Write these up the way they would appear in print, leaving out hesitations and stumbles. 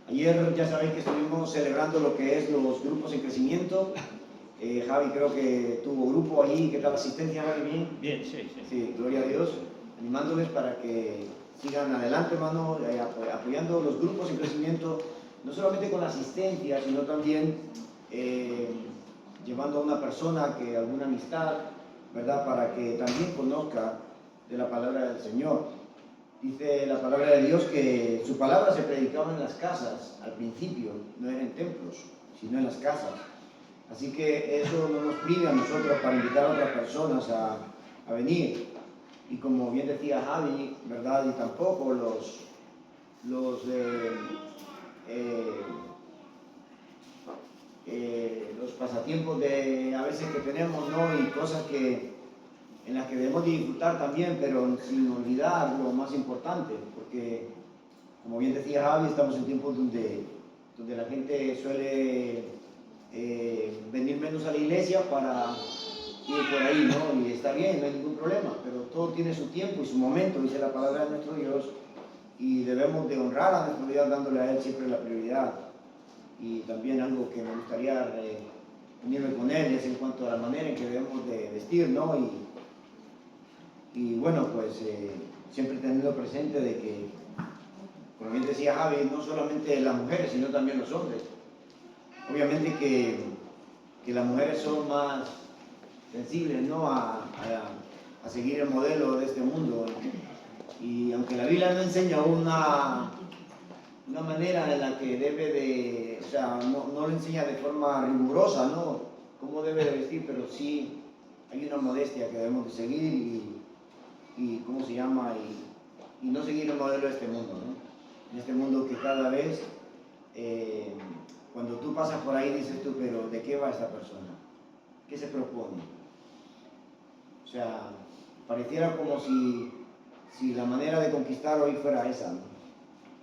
Ayer ya sabéis que estuvimos celebrando lo que es los grupos en crecimiento. Javi creo que tuvo grupo ahí. ¿Qué tal la asistencia, Javi? ¿Bien? Bien, sí. Sí, gloria a Dios. Animándoles para que sigan adelante, hermano, apoyando los grupos en crecimiento, no solamente con la asistencia, sino también llevando a una persona que alguna amistad, ¿verdad? Para que también conozca de la palabra del Señor. Dice la palabra de Dios que su palabra se predicaba en las casas al principio, no era en templos, sino en las casas. Así que eso no nos priva a nosotros para invitar a otras personas a venir. Y como bien decía Javi, ¿verdad? Y tampoco los pasatiempos de a veces que tenemos, ¿no? Y cosas en las que debemos disfrutar también, pero sin olvidar lo más importante, porque como bien decía Javi, estamos en tiempos donde la gente suele venir menos a la iglesia para ir por ahí, ¿no? Y está bien, no hay ningún problema, pero todo tiene su tiempo y su momento, dice la palabra de nuestro Dios, y debemos de honrar a nuestro Dios dándole a Él siempre la prioridad. Y también algo que me gustaría unirme con Él es en cuanto a la manera en que debemos de vestir, ¿no? Y bueno, pues siempre teniendo presente de que, como bien decía Javi, no solamente las mujeres, sino también los hombres. Obviamente que las mujeres son más sensibles, ¿no? a seguir el modelo de este mundo. Y aunque la Biblia no enseña una manera en la que debe de, o sea, no lo enseña de forma rigurosa, ¿no? Cómo debe de vestir, pero sí hay una modestia que debemos de seguir y ¿cómo se llama? Y no seguir el modelo de este mundo, ¿no? En este mundo que cada vez, cuando tú pasas por ahí dices tú, pero ¿de qué va esta persona? ¿Qué se propone? O sea, pareciera como si la manera de conquistar hoy fuera esa, ¿no?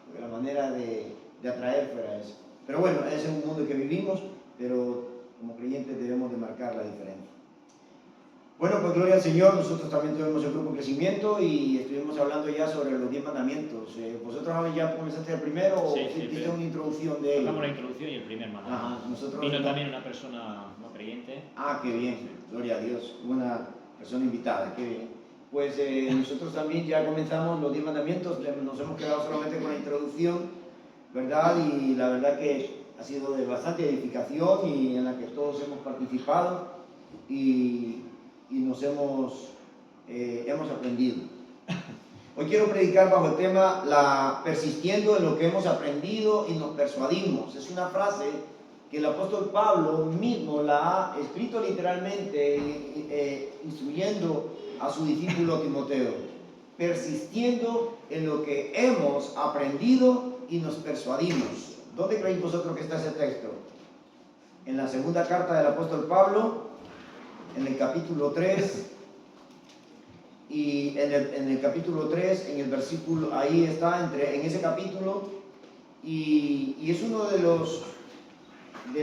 Porque la manera de atraer fuera esa. Pero bueno, ese es un mundo en que vivimos, pero como creyentes debemos de marcar la diferencia. Bueno, pues gloria al Señor, nosotros también tuvimos el grupo Crecimiento y estuvimos hablando ya sobre los 10 mandamientos. ¿Vosotros ya comenzaste el primero o hiciste una introducción de ello? Hagamos la introducción y el primer mandamiento. Vino también una persona no creyente. Ah, qué bien, gloria a Dios, una persona invitada, qué bien. Pues nosotros también ya comenzamos los 10 mandamientos, nos hemos quedado solamente con la introducción, ¿verdad? Y la verdad que ha sido de bastante edificación y en la que todos hemos participado y nos hemos aprendido. Hoy quiero predicar bajo el tema persistiendo en lo que hemos aprendido y nos persuadimos. Es una frase que el apóstol Pablo mismo la ha escrito literalmente, instruyendo a su discípulo Timoteo. Persistiendo en lo que hemos aprendido y nos persuadimos. ¿Dónde creéis vosotros que está ese texto? En la segunda carta del apóstol Pablo, en el capítulo 3, y en el capítulo 3, en el versículo, ahí está, en ese capítulo, y es uno de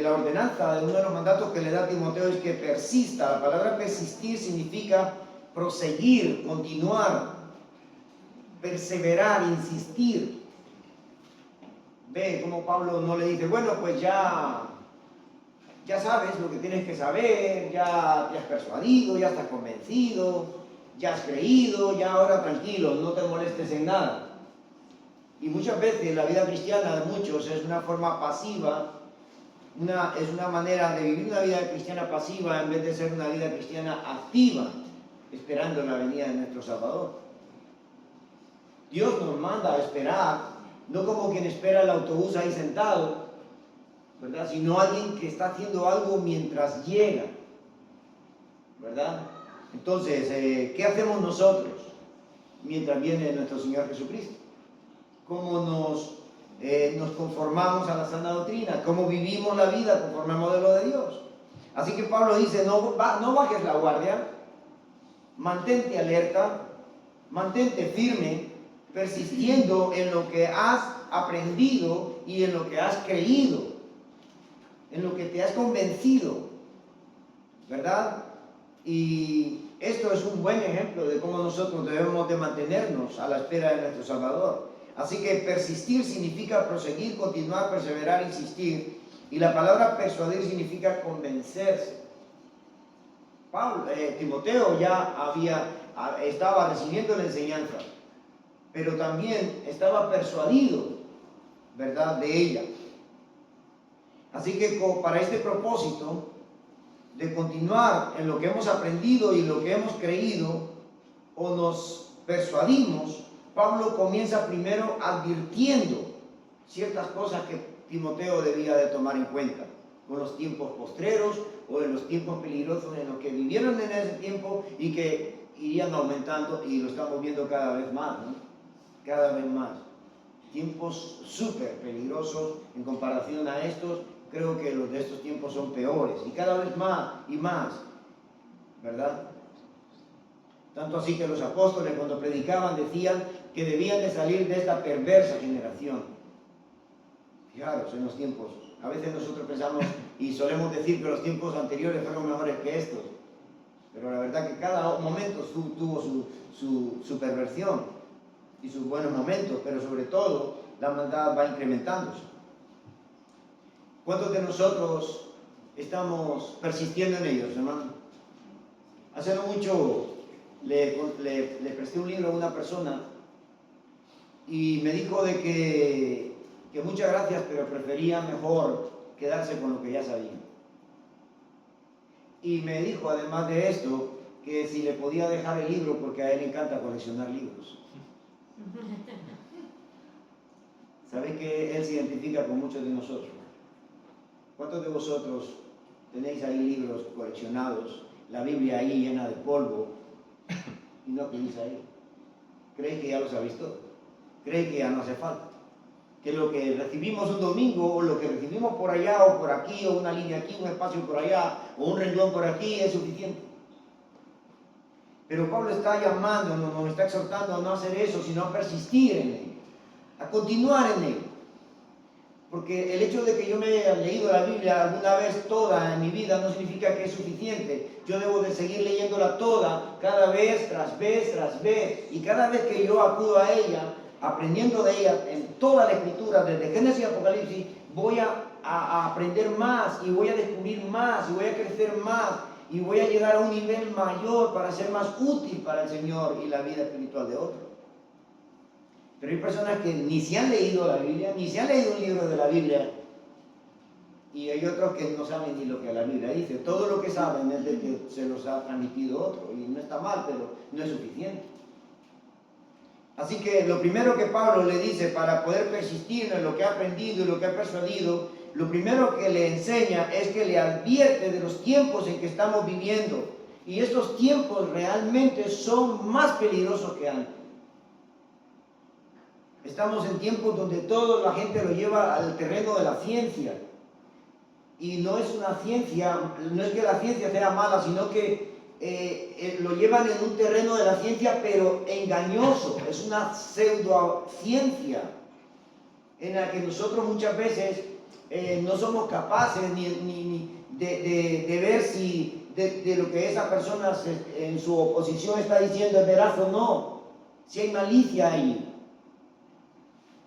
la ordenanza, de uno de los mandatos que le da a Timoteo es que persista. La palabra persistir significa proseguir, continuar, perseverar, insistir. Ve cómo Pablo no le dice, bueno, pues ya sabes lo que tienes que saber, ya te has persuadido, ya estás convencido, ya has creído, ya ahora tranquilo, no te molestes en nada. Y muchas veces la vida cristiana de muchos es una forma pasiva, es una manera de vivir una vida cristiana pasiva en vez de ser una vida cristiana activa, esperando la venida de nuestro Salvador. Dios nos manda a esperar, no como quien espera el autobús ahí sentado, ¿verdad? Sino alguien que está haciendo algo mientras llega, ¿verdad? Entonces, ¿qué hacemos nosotros mientras viene nuestro Señor Jesucristo? ¿Cómo nos conformamos a la sana doctrina? ¿Cómo vivimos la vida conforme al modelo de Dios? Así que Pablo dice, no bajes la guardia, mantente alerta, mantente firme, persistiendo en lo que has aprendido y en lo que has creído, en lo que te has convencido, ¿verdad? Y esto es un buen ejemplo de cómo nosotros debemos de mantenernos a la espera de nuestro Salvador. Así que persistir significa proseguir, continuar, perseverar, insistir. Y la palabra persuadir significa convencerse. Timoteo ya estaba recibiendo la enseñanza, pero también estaba persuadido, ¿verdad?, de ella. Así que para este propósito de continuar en lo que hemos aprendido y lo que hemos creído o nos persuadimos, Pablo comienza primero advirtiendo ciertas cosas que Timoteo debía de tomar en cuenta con los tiempos postreros o en los tiempos peligrosos en los que vivieron en ese tiempo y que irían aumentando, y lo estamos viendo cada vez más, ¿no? Cada vez más. Tiempos súper peligrosos en comparación a estos. Creo que los de estos tiempos son peores, y cada vez más y más, ¿verdad? Tanto así que los apóstoles, cuando predicaban, decían que debían de salir de esta perversa generación. Fijaros en los tiempos. A veces nosotros pensamos y solemos decir que los tiempos anteriores fueron mejores que estos, pero la verdad que cada momento tuvo su perversión y sus buenos momentos, pero sobre todo la maldad va incrementándose. ¿Cuántos de nosotros estamos persistiendo en ellos, hermano? Hace no mucho le presté un libro a una persona y me dijo de que muchas gracias, pero prefería mejor quedarse con lo que ya sabía. Y me dijo, además de esto, que si le podía dejar el libro porque a él le encanta coleccionar libros. ¿Sabéis que él se identifica con muchos de nosotros? ¿Cuántos de vosotros tenéis ahí libros coleccionados, la Biblia ahí llena de polvo y no pedís ahí? ¿Creéis que ya los habéis todo? ¿Creéis que ya no hace falta? Que lo que recibimos un domingo, o lo que recibimos por allá o por aquí, o una línea aquí, un espacio por allá, o un renglón por aquí, es suficiente. Pero Pablo está llamándonos, nos está exhortando a no hacer eso, sino a persistir en ello, a continuar en ello. Porque el hecho de que yo me haya leído la Biblia alguna vez toda en mi vida no significa que es suficiente. Yo debo de seguir leyéndola toda, cada vez, tras vez, tras vez. Y cada vez que yo acudo a ella, aprendiendo de ella en toda la Escritura, desde Génesis y Apocalipsis, voy a aprender más, y voy a descubrir más, y voy a crecer más, y voy a llegar a un nivel mayor para ser más útil para el Señor y la vida espiritual de otros. Pero hay personas que ni se han leído la Biblia, ni se han leído un libro de la Biblia, y hay otros que no saben ni lo que la Biblia dice. Todo lo que saben es de que se los ha transmitido otro, y no está mal, pero no es suficiente. Así que lo primero que Pablo le dice para poder persistir en lo que ha aprendido y lo que ha persuadido, lo primero que le enseña es que le advierte de los tiempos en que estamos viviendo. Y estos tiempos realmente son más peligrosos que antes. Estamos en tiempos donde toda la gente lo lleva al terreno de la ciencia. Y no es una ciencia, no es que la ciencia sea mala, sino que lo llevan en un terreno de la ciencia, pero engañoso. Es una pseudociencia en la que nosotros muchas veces no somos capaces ni de ver si de lo que esa persona en su oposición está diciendo es veraz o no, si hay malicia ahí.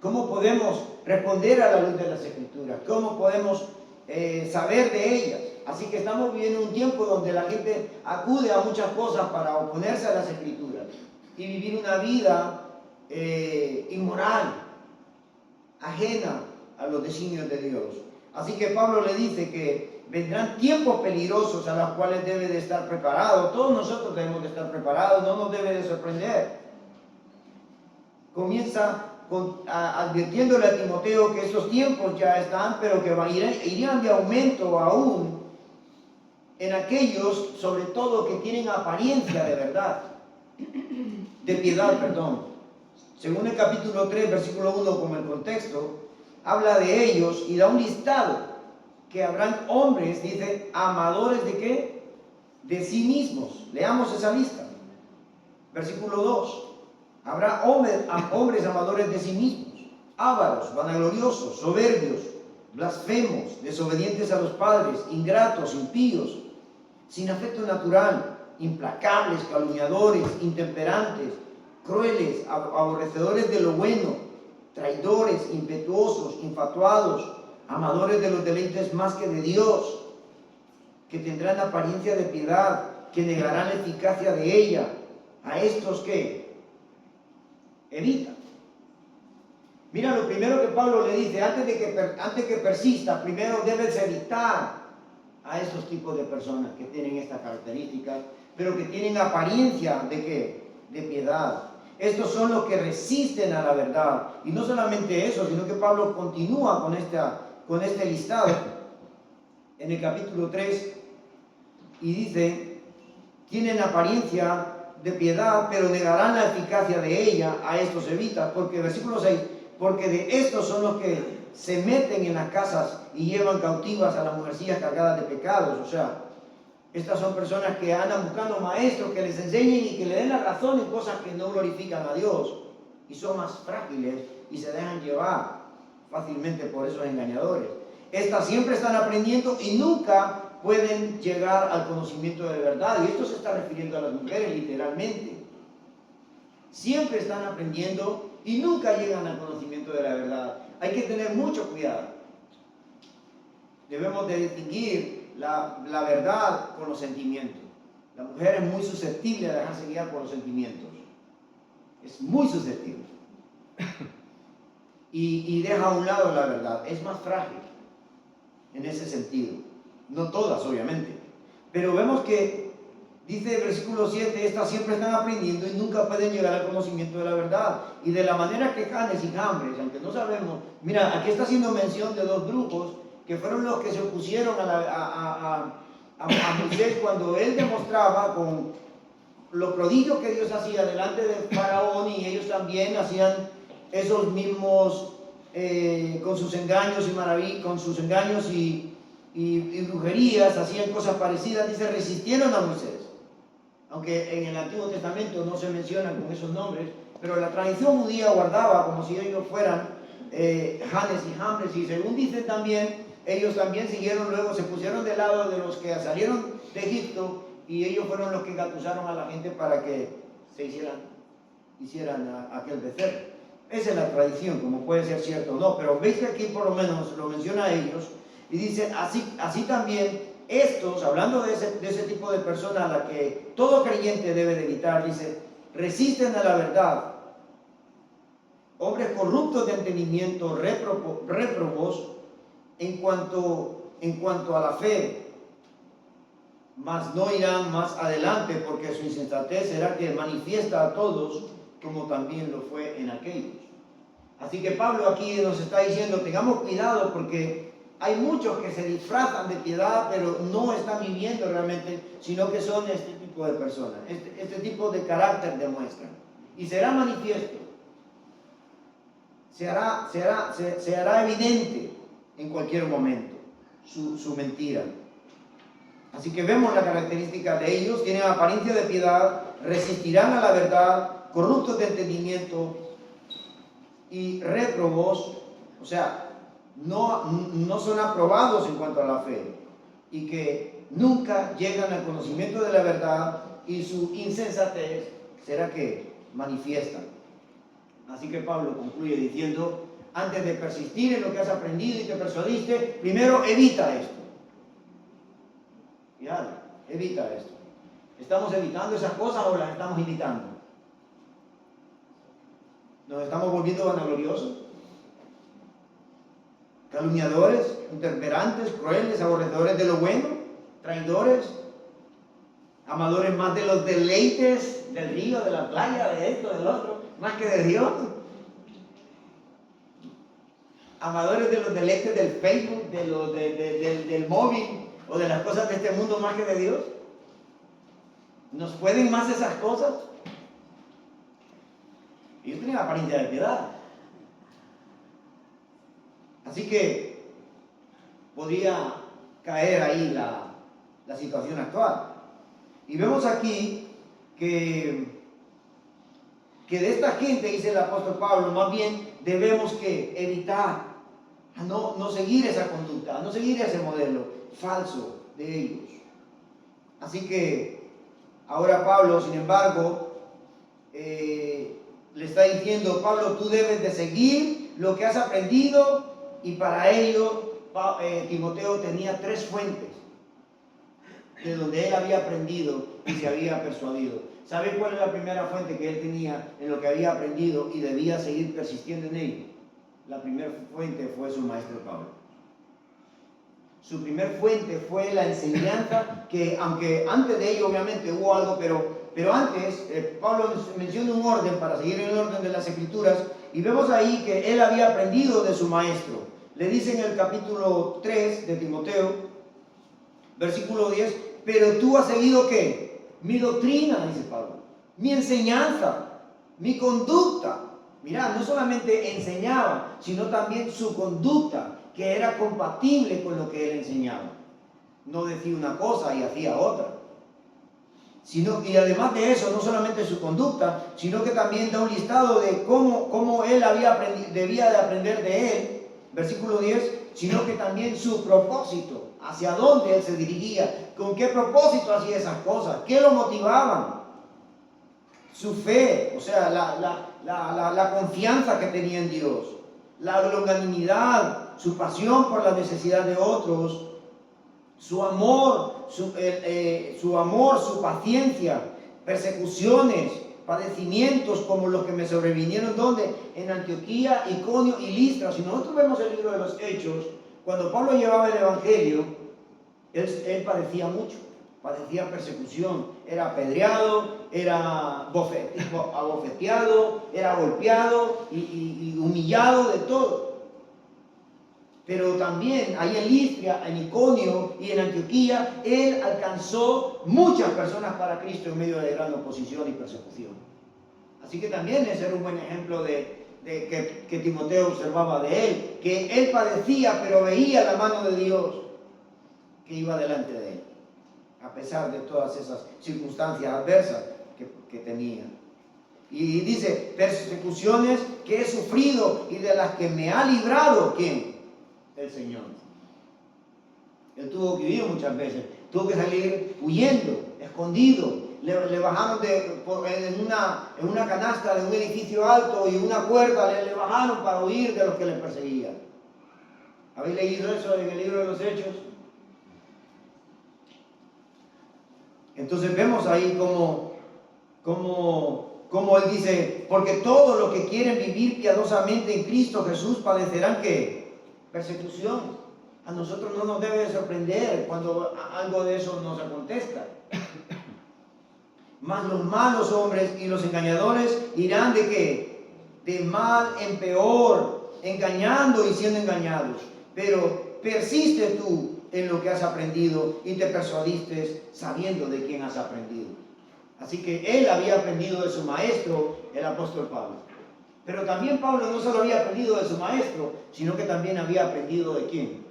¿Cómo podemos responder a la luz de las Escrituras? ¿Cómo podemos saber de ellas? Así que estamos viviendo un tiempo donde la gente acude a muchas cosas para oponerse a las Escrituras y vivir una vida inmoral, ajena a los designios de Dios. Así que Pablo le dice que vendrán tiempos peligrosos a los cuales debe de estar preparado. Todos nosotros debemos de estar preparados, no nos debe de sorprender. Comienza advirtiéndole a Timoteo que esos tiempos ya están, pero que irían de aumento aún en aquellos, sobre todo, que tienen apariencia de verdad, de piedad, perdón. Según el capítulo 3, versículo 1, como el contexto, habla de ellos y da un listado, que habrán hombres, dice, amadores ¿de qué? De sí mismos. Leamos esa lista. Versículo 2. Habrá hombres amadores de sí mismos, ávaros, vanagloriosos, soberbios, blasfemos, desobedientes a los padres, ingratos, impíos, sin afecto natural, implacables, calumniadores, intemperantes, crueles, aborrecedores de lo bueno, traidores, impetuosos, infatuados, amadores de los deleites más que de Dios, que tendrán apariencia de piedad, que negarán la eficacia de ella. A estos que evita. Mira, lo primero que Pablo le dice, antes que persista, primero debes evitar a estos tipos de personas que tienen estas características, pero que tienen apariencia de ¿qué? De piedad. Estos son los que resisten a la verdad. Y no solamente eso, sino que Pablo continúa con este listado en el capítulo 3 y dice, tienen apariencia de piedad, pero negarán la eficacia de ella. A estos evita, porque versículo 6, porque de estos son los que se meten en las casas y llevan cautivas a las mujercillas cargadas de pecados. O sea, estas son personas que andan buscando maestros que les enseñen y que le den la razón en cosas que no glorifican a Dios, y son más frágiles y se dejan llevar fácilmente por esos engañadores. Estas siempre están aprendiendo y nunca pueden llegar al conocimiento de la verdad. Y esto se está refiriendo a las mujeres literalmente. Siempre están aprendiendo y nunca llegan al conocimiento de la verdad. Hay que tener mucho cuidado. Debemos de distinguir la verdad con los sentimientos. La mujer es muy susceptible a dejarse guiar por los sentimientos. Es muy susceptible. Y deja a un lado la verdad. Es más frágil en ese sentido. No todas, obviamente. Pero vemos que, dice el versículo 7, estas siempre están aprendiendo y nunca pueden llegar al conocimiento de la verdad. Y de la manera que Janes y Jambres, aunque no sabemos, mira, aquí está haciendo mención de dos grupos que fueron los que se opusieron a Moisés cuando él demostraba con los prodigios que Dios hacía delante de Faraón, y ellos también hacían esos mismos con sus engaños y maravillas, con sus engaños y brujerías, hacían cosas parecidas. Dice, resistieron a Moisés, aunque en el Antiguo Testamento no se mencionan con esos nombres, pero la tradición judía guardaba como si ellos fueran Janes y Jambres, y según dicen también, ellos también siguieron luego, se pusieron del lado de los que salieron de Egipto, y ellos fueron los que engatusaron a la gente para que se hicieran aquel becerro. Esa es la tradición, como puede ser cierto o no, pero veis que aquí por lo menos lo menciona a ellos, y dice, así también estos, hablando de ese tipo de personas a la que todo creyente debe de evitar, dice, resisten a la verdad, hombres corruptos de entendimiento, réprobos en cuanto a la fe, mas no irán más adelante, porque su insensatez será que manifiesta a todos, como también lo fue en aquellos. Así que Pablo aquí nos está diciendo, tengamos cuidado, porque hay muchos que se disfrazan de piedad, pero no están viviendo realmente, sino que son este tipo de personas, este tipo de carácter demuestran. Y será manifiesto, se hará evidente en cualquier momento su mentira. Así que vemos la característica de ellos: tienen apariencia de piedad, resistirán a la verdad, corruptos de entendimiento y réprobos, o sea, no son aprobados en cuanto a la fe, y que nunca llegan al conocimiento de la verdad, y su insensatez será que manifiestan. Así que Pablo concluye diciendo, antes de persistir en lo que has aprendido y te persuadiste, primero evita esto. Ya, evita esto. ¿Estamos evitando esas cosas o las estamos imitando? ¿Nos estamos volviendo vanagloriosos? Calumniadores, intemperantes, crueles, aborrecedores de lo bueno, traidores, amadores más de los deleites del río, de la playa, de esto, del otro, más que de Dios. Amadores de los deleites del Facebook, del móvil o de las cosas de este mundo más que de Dios. ¿Nos pueden más esas cosas? Ellos tienen apariencia de piedad. Así que podría caer ahí la situación actual. Y vemos aquí que de esta gente, dice el apóstol Pablo, más bien debemos que evitar, a no seguir esa conducta, a no seguir ese modelo falso de ellos. Así que ahora Pablo, sin embargo, le está diciendo, Pablo, tú debes de seguir lo que has aprendido, y para ello Timoteo tenía 3 fuentes de donde él había aprendido y se había persuadido. ¿Sabe cuál es la primera fuente que él tenía en lo que había aprendido y debía seguir persistiendo en ello? La primera fuente fue su maestro Pablo. Su primer fuente fue la enseñanza, que aunque antes de ello obviamente hubo algo, pero antes Pablo menciona un orden para seguir el orden de las Escrituras, y vemos ahí que él había aprendido de su maestro. Le dice en el capítulo 3 de Timoteo, versículo 10, pero tú has seguido ¿qué? Mi doctrina, dice Pablo, mi enseñanza, mi conducta. Mirá, no solamente enseñaba, sino también su conducta, que era compatible con lo que él enseñaba. No decía una cosa y hacía otra. Y además de eso, no solamente su conducta, sino que también da un listado de cómo él debía de aprender de él, versículo 10, sino que también su propósito, hacia dónde él se dirigía, con qué propósito hacía esas cosas, qué lo motivaban, su fe, o sea, la confianza que tenía en Dios, la longanimidad, su pasión por la necesidad de otros, su amor, su paciencia, persecuciones, padecimientos como los que me sobrevinieron, ¿dónde? En Antioquía, Iconio y Listra. Si nosotros vemos el libro de los Hechos, cuando Pablo llevaba el Evangelio, él padecía mucho, padecía persecución, era apedreado, era abofeteado, era golpeado y humillado de todo. Pero también ahí en Listra, en Iconio y en Antioquía, él alcanzó muchas personas para Cristo en medio de gran oposición y persecución. Así que también ese era un buen ejemplo que Timoteo observaba de él, que él padecía, pero veía la mano de Dios que iba delante de él, a pesar de todas esas circunstancias adversas que tenía. Y dice, persecuciones que he sufrido y de las que me ha librado, ¿quién? El Señor. Él tuvo que huir muchas veces, tuvo que salir huyendo, escondido. Le bajaron en una canasta de un edificio alto y una cuerda le bajaron para huir de los que le perseguían. ¿Habéis leído eso en el libro de los Hechos? Entonces vemos ahí como él dice, porque todos los que quieren vivir piadosamente en Cristo Jesús padecerán ¿qué? Persecución. A nosotros no nos debe sorprender cuando algo de eso nos acontezca. Mas los malos hombres y los engañadores irán ¿de qué? De mal en peor, engañando y siendo engañados. Pero persiste tú en lo que has aprendido y te persuadiste sabiendo de quién has aprendido. Así que él había aprendido de su maestro, el apóstol Pablo. Pero también Pablo no solo había aprendido de su maestro, sino que también había aprendido ¿de quién?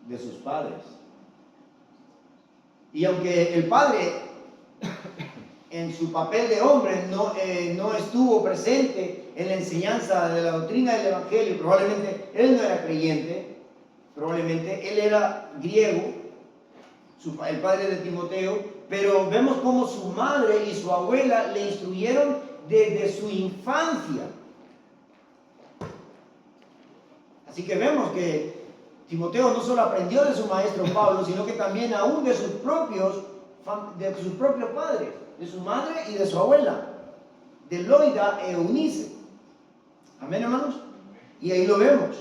De sus padres. Y aunque el padre en su papel de hombre no estuvo presente en la enseñanza de la doctrina del Evangelio, probablemente él no era creyente, probablemente él era griego, el padre de Timoteo, pero vemos cómo su madre y su abuela le instruyeron desde su infancia. Así que vemos que Timoteo no solo aprendió de su maestro Pablo, sino que también aún de sus propios padres, de su madre y de su abuela, de Loida e Eunice. Amén, hermanos. Y ahí lo vemos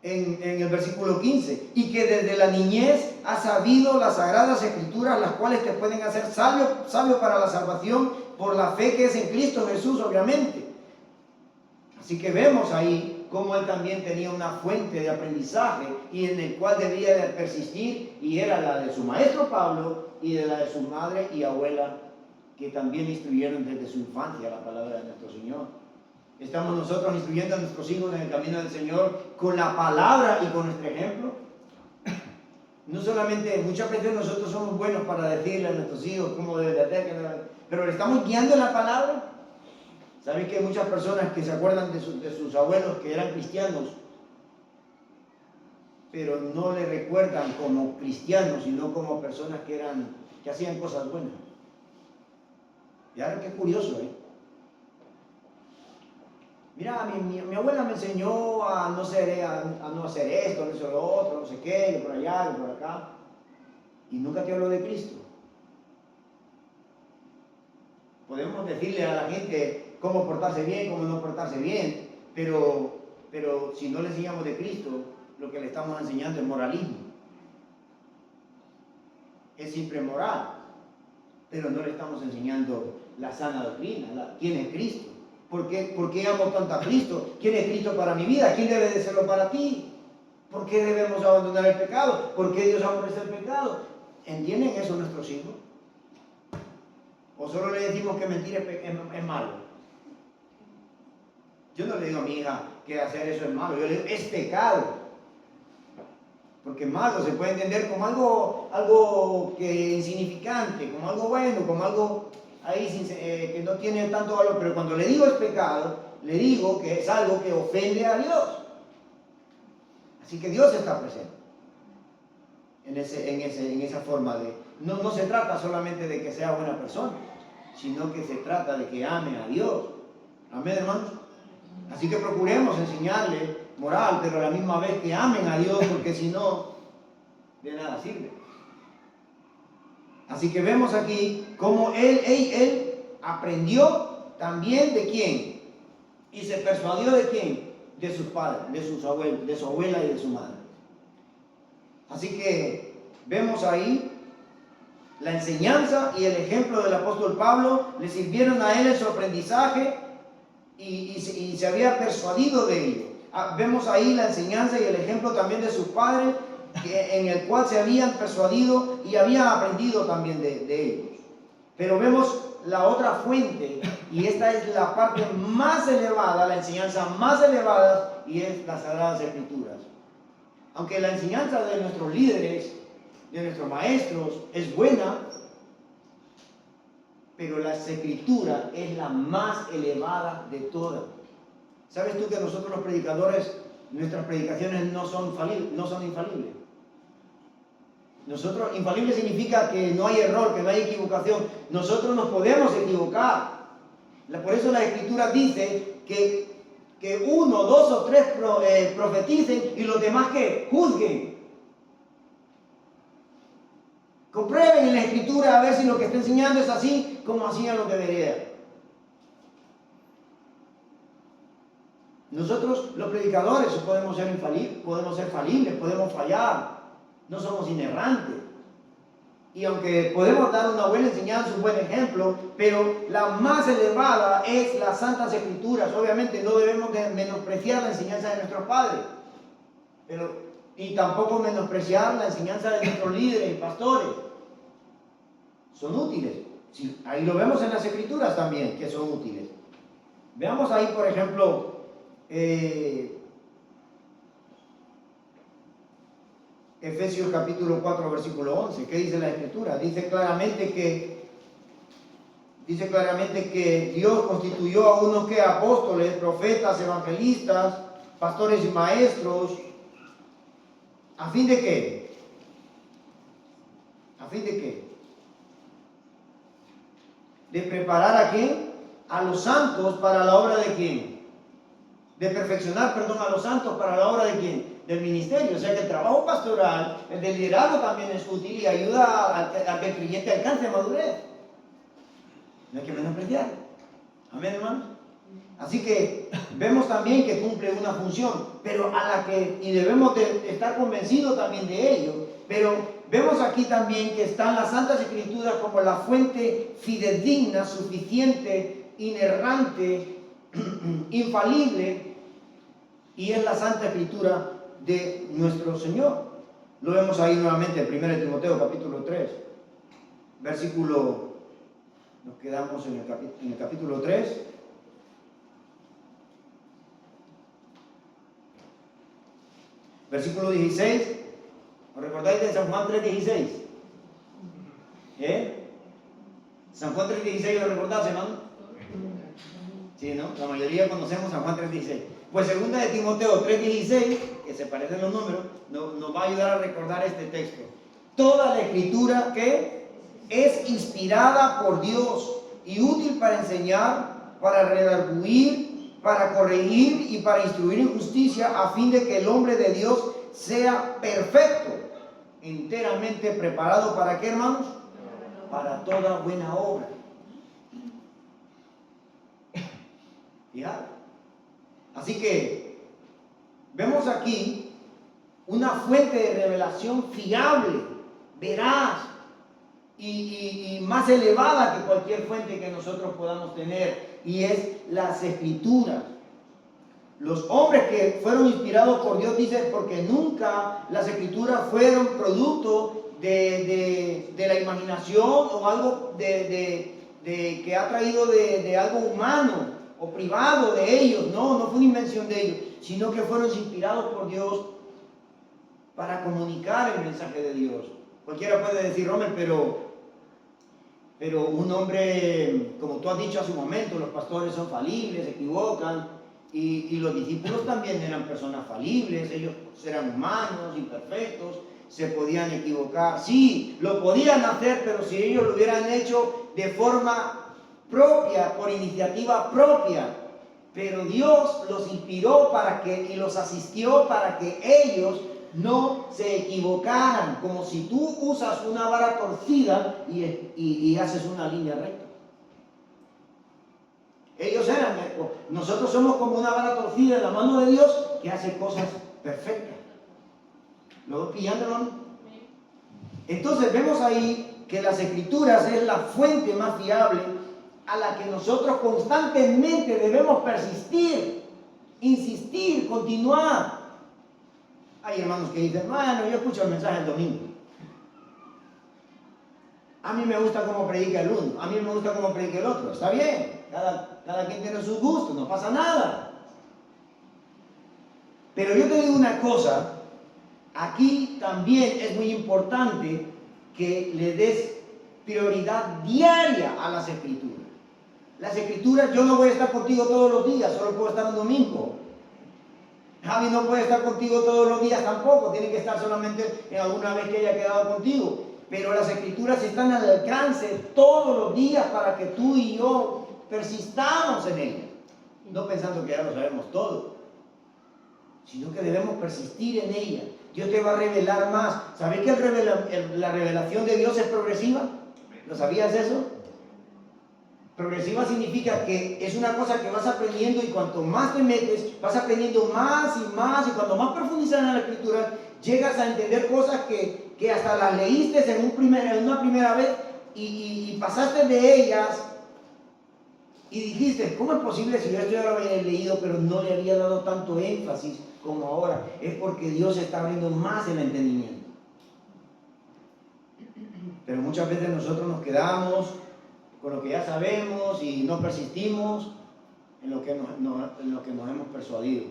en el versículo 15, y que desde la niñez has sabido las sagradas escrituras, las cuales te pueden hacer sabio para la salvación por la fe que es en Cristo Jesús, obviamente. Así que vemos ahí cómo él también tenía una fuente de aprendizaje y en el cual debía de persistir, y era la de su maestro Pablo y de la de su madre y abuela, que también instruyeron desde su infancia la palabra de nuestro Señor. ¿Estamos nosotros instruyendo a nuestros hijos en el camino del Señor con la palabra y con nuestro ejemplo? No solamente, muchas veces nosotros somos buenos para decirle a nuestros hijos cómo deben de hacer, pero le estamos guiando en la palabra. ¿Saben que hay muchas personas que se acuerdan de sus abuelos que eran cristianos, pero no le recuerdan como cristianos, sino como personas que hacían cosas buenas? Y ahora qué curioso, ¿eh? Mira, mi abuela me enseñó a no hacer esto, no hacer lo otro, no sé qué, yo por allá, yo por acá. Y nunca te habló de Cristo. Podemos decirle a la gente cómo portarse bien, cómo no portarse bien, pero si no le enseñamos de Cristo, lo que le estamos enseñando es moralismo. Es siempre moral, pero no le estamos enseñando la sana doctrina, quién es Cristo. ¿Por qué amo tanto a Cristo? ¿Quién es Cristo para mi vida? ¿Quién debe de serlo para ti? ¿Por qué debemos abandonar el pecado? ¿Por qué Dios aborrece el pecado? ¿Entienden eso nuestros hijos? ¿O solo le decimos que mentir es malo? Yo no le digo a mi hija que hacer eso es malo, yo le digo es pecado. Porque malo se puede entender como algo que insignificante, como algo bueno, como algo ahí que no tiene tanto valor. Pero cuando le digo es pecado, le digo que es algo que ofende a Dios. Así que Dios está presente en esa forma de... No se trata solamente de que sea buena persona, sino que se trata de que ame a Dios. Amén, hermanos. Así que procuremos enseñarle moral, pero a la misma vez que amen a Dios, porque si no, de nada sirve. Así que vemos aquí cómo él aprendió también de quién, y se persuadió de quién, de sus padres, de su abuela y de su madre. Así que vemos ahí la enseñanza y el ejemplo del apóstol Pablo le sirvieron a él en su aprendizaje y se había persuadido de ello. Vemos ahí la enseñanza y el ejemplo también de sus padres, en el cual se habían persuadido y habían aprendido también de ellos. Pero vemos la otra fuente, y esta es la parte más elevada, la enseñanza más elevada, y es las Sagradas Escrituras. Aunque la enseñanza de nuestros líderes, de nuestros maestros, es buena, pero la Escritura es la más elevada de todas. ¿Sabes tú que nosotros los predicadores, nuestras predicaciones no son infalibles? Infalible significa que no hay error, que no hay equivocación. Nosotros nos podemos equivocar. Por eso la Escritura dice que uno, dos o tres profeticen y los demás que juzguen. Comprueben en la Escritura a ver si lo que está enseñando es así como hacían los de Berea. Nosotros los predicadores podemos ser falibles, podemos fallar. No somos inerrantes. Y aunque podemos dar una buena enseñanza, un buen ejemplo, pero la más elevada es las Santas Escrituras. Obviamente no debemos de menospreciar la enseñanza de nuestros padres, y tampoco menospreciar la enseñanza de nuestros líderes y pastores. Son útiles. Sí, ahí lo vemos en las Escrituras también, que son útiles. Veamos ahí, por ejemplo, Efesios capítulo 4, versículo 11. ¿Qué dice la Escritura? Dice claramente que Dios constituyó a unos que apóstoles, profetas, evangelistas, pastores y maestros. ¿A fin de qué? ¿A fin de qué? ¿De preparar a quién? A los santos para la obra de quién? De perfeccionar, a los santos para la obra de quién? Del ministerio. O sea que el trabajo pastoral, el de liderazgo también es útil y ayuda a que el creyente alcance madurez. No hay que menospreciar. Amén, hermanos. Así que vemos también que cumple una función, pero y debemos de estar convencidos también de ello. Pero vemos aquí también que están las Santas Escrituras como la fuente fidedigna, suficiente, inerrante, infalible, y es la Santa Escritura de nuestro Señor. Lo vemos ahí nuevamente en 1 Timoteo capítulo 3, versículo, nos quedamos en el capítulo 3, versículo 16. ¿Os recordáis de San Juan 3:16? San Juan 3:16, ¿lo recordáis, hermano? Sí, ¿no? La mayoría conocemos San Juan 3:16. Pues 2 de Timoteo 3:16, que se parecen los números, nos va a ayudar a recordar este texto. Toda la Escritura que es inspirada por Dios y útil para enseñar, para redarguir, para corregir y para instruir en justicia, a fin de que el hombre de Dios sea perfecto, enteramente preparado. ¿Para qué, hermanos? Para toda buena obra. ¿Ya? Así que vemos aquí una fuente de revelación fiable, veraz y más elevada que cualquier fuente que nosotros podamos tener, y es las Escrituras. Los hombres que fueron inspirados por Dios, dice, porque nunca las Escrituras fueron producto de la imaginación o algo que ha traído de algo humano o privado de ellos. No fue una invención de ellos, sino que fueron inspirados por Dios para comunicar el mensaje de Dios. Cualquiera puede decir, Romer, pero un hombre, como tú has dicho hace un momento, los pastores son falibles, se equivocan, y los discípulos también eran personas falibles, ellos eran humanos, imperfectos, se podían equivocar. Sí, lo podían hacer, pero si ellos lo hubieran hecho de forma propia, por iniciativa propia, pero Dios los inspiró y los asistió para que ellos no se equivocaran, como si tú usas una vara torcida y haces una línea recta. Ellos eran, nosotros somos como una vara torcida en la mano de Dios que hace cosas perfectas. ¿Lo voy pillándolo? Entonces vemos ahí que las Escrituras es la fuente más fiable a la que nosotros constantemente debemos persistir, insistir, continuar. Hay hermanos que dicen, bueno, yo escucho el mensaje el domingo. A mí me gusta cómo predica el uno, a mí me gusta cómo predica el otro. Está bien, cada quien tiene sus gustos, no pasa nada. Pero yo te digo una cosa, aquí también es muy importante que le des prioridad diaria a las Escrituras. Las Escrituras, yo no voy a estar contigo todos los días, solo puedo estar un domingo. Javi no puede estar contigo todos los días tampoco, tiene que estar solamente en alguna vez que haya quedado contigo. Pero las Escrituras están al alcance todos los días para que tú y yo persistamos en ellas. No pensando que ya lo sabemos todo, sino que debemos persistir en ella. Dios te va a revelar más. ¿Sabes que la revelación de Dios es progresiva? ¿Lo sabías eso? Progresiva significa que es una cosa que vas aprendiendo y cuanto más te metes, vas aprendiendo más y más, y cuanto más profundizas en la Escritura, llegas a entender cosas que hasta las leíste en una primera vez y pasaste de ellas y dijiste, ¿cómo es posible si yo esto ya lo había leído pero no le había dado tanto énfasis como ahora? Es porque Dios está abriendo más el entendimiento. Pero muchas veces nosotros nos quedamos con lo que ya sabemos y no persistimos en lo que nos hemos persuadido.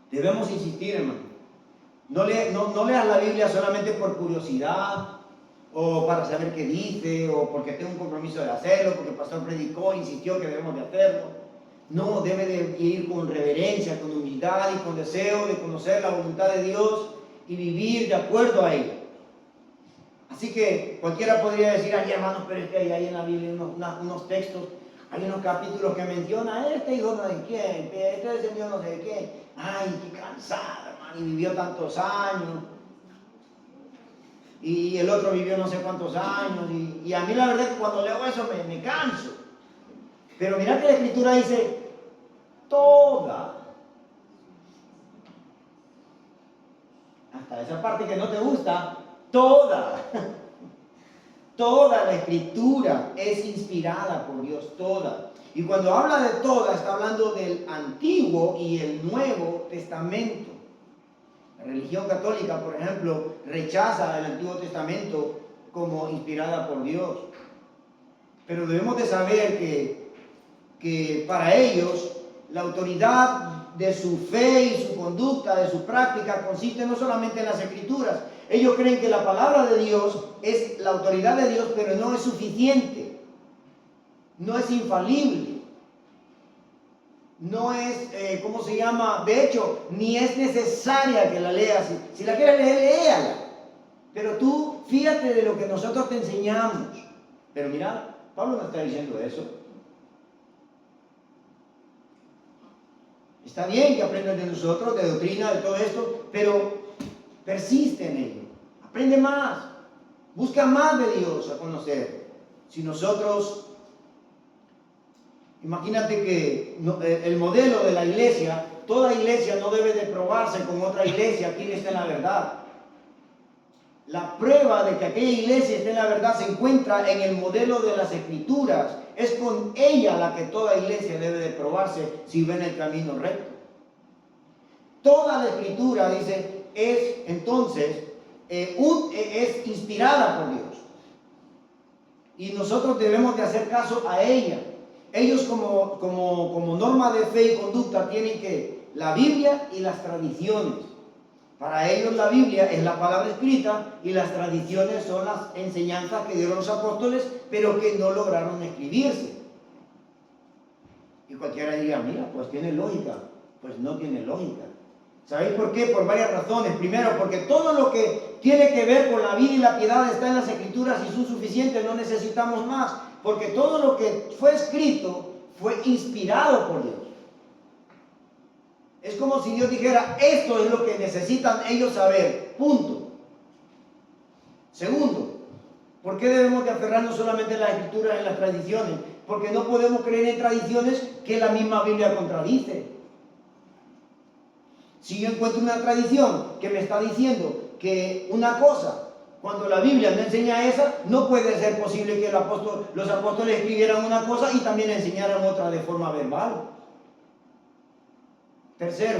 Debemos insistir, hermano. No leas la Biblia solamente por curiosidad o para saber qué dice o porque tengo un compromiso de hacerlo, porque el pastor predicó, insistió que debemos de hacerlo. No, debe de ir con reverencia, con humildad y con deseo de conocer la voluntad de Dios y vivir de acuerdo a ella. Así que cualquiera podría decir, ay hermanos, pero es que hay ahí en la Biblia unos textos, hay unos capítulos que menciona, este hijo no sé de quién, este descendió no sé de quién, ay, qué cansado, hermano, y vivió tantos años, y el otro vivió no sé cuántos años, y a mí la verdad es que cuando leo eso me canso. Pero mirad que la Escritura dice, toda, hasta esa parte que no te gusta, toda la Escritura es inspirada por Dios, toda. Y cuando habla de toda, está hablando del Antiguo y el Nuevo Testamento. La religión católica, por ejemplo, rechaza el Antiguo Testamento como inspirada por Dios. Pero debemos de saber que para ellos la autoridad de su fe y su conducta, de su práctica, consiste no solamente en las Escrituras. Ellos creen que la palabra de Dios es la autoridad de Dios, pero no es suficiente, no es infalible, no es, ¿cómo se llama? De hecho, ni es necesaria que la leas. Si la quieres leer, léala. Pero tú fíjate de lo que nosotros te enseñamos. Pero mira, Pablo no está diciendo eso. Está bien que aprendan de nosotros, de doctrina, de todo esto, pero persiste en ello. Aprende más. Busca más de Dios a conocer. Si nosotros, imagínate que el modelo de la iglesia, toda iglesia no debe de probarse con otra iglesia quién está en la verdad. La prueba de que aquella iglesia esté en la verdad se encuentra en el modelo de las Escrituras. Es con ella la que toda iglesia debe de probarse si ven el camino recto. Toda la Escritura, dice, es entonces, es inspirada por Dios. Y nosotros debemos de hacer caso a ella. Ellos como norma de fe y conducta tienen que la Biblia y las tradiciones. Para ellos la Biblia es la palabra escrita y las tradiciones son las enseñanzas que dieron los apóstoles, pero que no lograron escribirse. Y cualquiera diría, mira, pues tiene lógica. Pues no tiene lógica. ¿Sabéis por qué? Por varias razones. Primero, porque todo lo que tiene que ver con la vida y la piedad está en las Escrituras y son suficientes, no necesitamos más. Porque todo lo que fue escrito fue inspirado por Dios. Es como si Dios dijera, esto es lo que necesitan ellos saber, punto. Segundo, ¿por qué debemos de aferrarnos solamente a las Escrituras y en las tradiciones? Porque no podemos creer en tradiciones que la misma Biblia contradice. Si yo encuentro una tradición que me está diciendo que una cosa, cuando la Biblia no enseña esa, no puede ser posible que los apóstoles escribieran una cosa y también enseñaran otra de forma verbal. Tercero,